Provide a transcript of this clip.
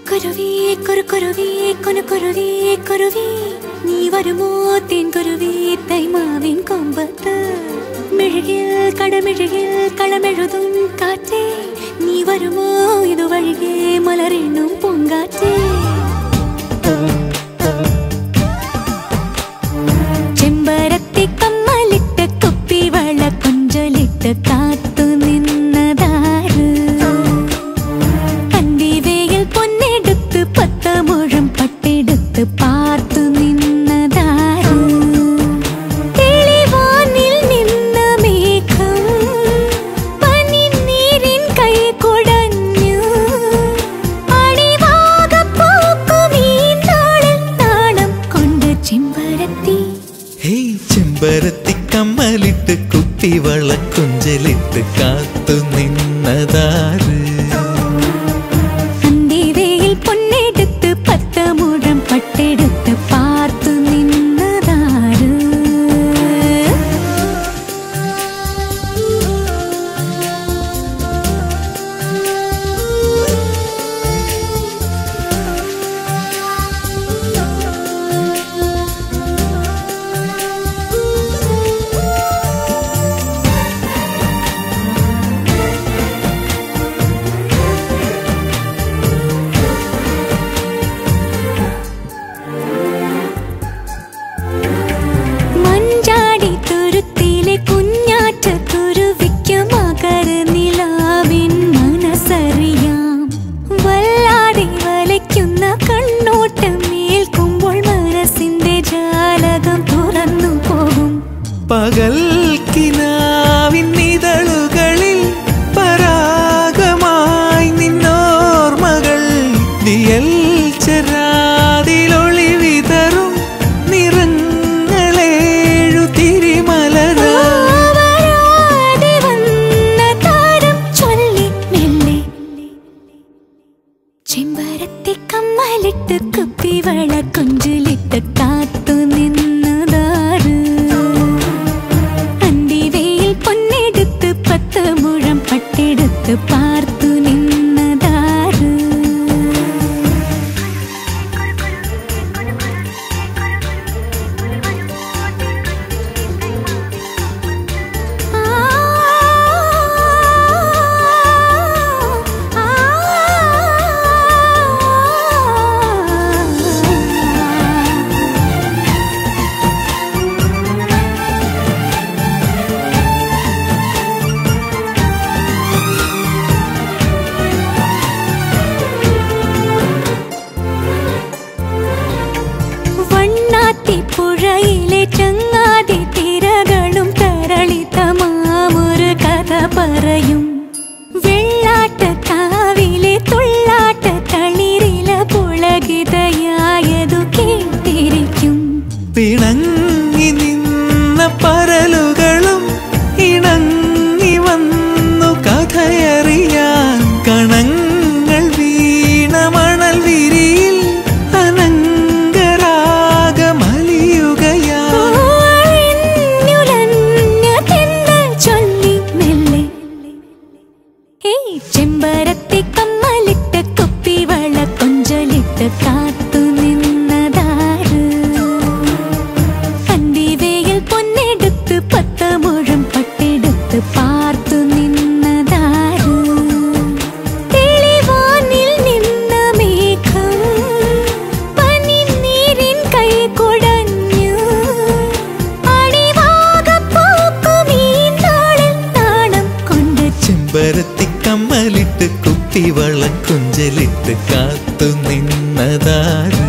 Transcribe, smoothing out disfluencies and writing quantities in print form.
കുരുവി കുറുകുരുവി കുനുകുരുവി കുരുവി നീ വരുമോ തേൻകുരുവി തൈമാവിൻ കൊമ്പത്ത് മിഴിയിൽ കടമിഴിയിൽ കളമെഴുതും കാറ്റേ നീ വരുമോ ഇതുവഴികെ മലരെണ്ണും പൂങ്കാറ്റേ ചെമ്പരത്തി കമ്മലിട്ട് കുപ്പിവള കൊഞ്ചലിട്ട് കാത്തു നിന്നതാര് കന്തിവേയിൽ പൊന്നെടുത്ത് 10 മുഴം പട്ടെടുത്ത് പാർത്തു നിന്നതാര് തെളിവാനിൽ നിന്ന മേഘം പനിനീരിൻ കൈ കുടഞ്ഞു അടിവാകപ്പൂക്കും ഈ നാളിൽ നാണം കൊണ്ട് ചെമ്പരത്തി ചെമ്പരത്തി കമ്മലിട്ട് കുപ്പിവള കൊഞ്ചലിട്ട് കാത്തു നിന്നതാര് അന്തിവേയിൽ പൊന്നെടുത്ത് 10 മുഴം പട്ടെടുത്ത് പാർത്തു നിന്നതാര് മഞ്ചാടി തുരുത്തിലെ കുഞ്ഞാറ്റ കുരുവിക്ക് മകരനിലാവിൻ മനസ്സറിയാം വല്ലാതെ വലയ്ക്കുന്ന കണ്ണോട്ടം ഏൽക്കുമ്പോൾ മനസ്സിന്റെ ജാലകം തുറന്നു പോകും പകൽക്കിനാവിൻ നിഴലുകളിൽ പരാഗമായി നിന്നോർമകൾ ദിയൽ ചെരാതിലൊളി വിതറും നിറങ്ങളേഴു തിരിമലരാതെ വന്ന താരം ചൊല്ലി മെല്ലെ ചെമ്പരത്തി കമ്മലിട്ട് കുപ്പിവള കൊഞ്ചലിട്ട് കാത്തു നിന്നതാര് അന്തിവേയിൽ പൊന്നെടുത്ത് 10 മുഴം പട്ടെടുത്ത് പാർത്തു നിന്നതാര് പുഴയിലെ ചങ്ങാതി തിരകളും തരളിതമാമൊരു കഥ പറയും വെള്ളാട്ട കാവിലെ തുള്ളാട്ട തളിരില പുളകിതയായതു കേട്ടിരിക്കും പിണങ്ങി നിന്ന പരലുകളും ഇണങ്ങി വന്നു കഥയറിയാൻ കണങ്ങൾ വീണ മണൽ വിരിയിൽ ചെമ്പരത്തി കമ്മലിട്ട് കുപ്പിവള കൊഞ്ചലിട്ട് കാത്തു നിന്നതാര് അന്തിവേയിൽ പൊന്നെടുത്ത് 10 മുഴം പട്ടെടുത്ത് പാർത്തു നിന്നതാര് തെളിവാനിൽ നിന്ന മേഘം പനിനീരിൻ കൈ കുടഞ്ഞു അടിവാകപ്പൂക്കും ഈ നാളിൽ നാണം കൊണ്ട് ചെമ്പരത്തി കമ്മലിട്ട് കുപ്പിവള കൊഞ്ചലിട്ട് കാത്തു നിന്നതാര്